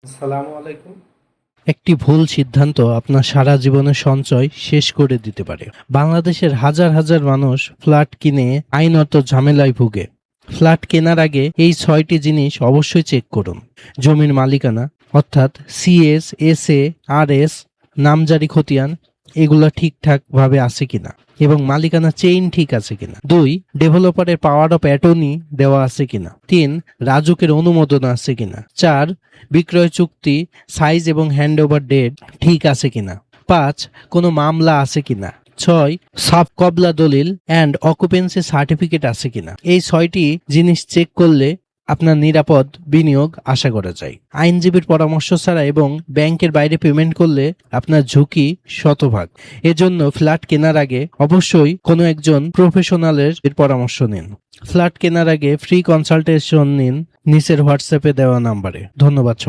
আসসালামু আলাইকুম। একটি ভুল সিদ্ধান্ত আপনার সারা জীবনের সঞ্চয় শেষ করে দিতে পারে। বাংলাদেশের হাজার হাজার মানুষ ফ্ল্যাট কিনে আইনত ঝামেলায় ভুগে। ফ্ল্যাট কেনার আগে এই 6টি জিনিস অবশ্যই চেক করুন। জমির মালিকানা অর্থাৎ সিএস, এসএ, আরএস, নামজারি খতিয়ান এগুলো ঠিকঠাক ভাবে আছে কিনা এবং মালিকানা চেইন ঠিক আছে কিনা। 2, ডেভেলপারের পাওয়ার অফ অ্যাটর্নি দেওয়া আছে কিনা। 3, রাজুকের অনুমোদন আছে কিনা। 4, বিক্রয় চুক্তি, সাইজ এবং হ্যান্ডওভার ডেট ঠিক আছে কিনা। 5, কোনো মামলা আছে কিনা। 6, সাব কবলা দলিল অ্যান্ড অকুপেন্সি সার্টিফিকেট আছে কিনা। এই 6টি জিনিস চেক করলে আপনার নিরাপদ বিনিয়োগ আশা করা যায়। আইনজীবীর পরামর্শ ছাড়া এবং ব্যাংকের বাইরে পেমেন্ট করলে আপনার ঝুঁকি শতভাগ। এজন্য ফ্ল্যাট কেনার আগে অবশ্যই কোনো একজন প্রফেশনালের পরামর্শ নিন। ফ্ল্যাট কেনার আগে ফ্রি কনসালটেশন নিন নিচের হোয়াটসঅ্যাপে দেওয়া নাম্বারে। ধন্যবাদ।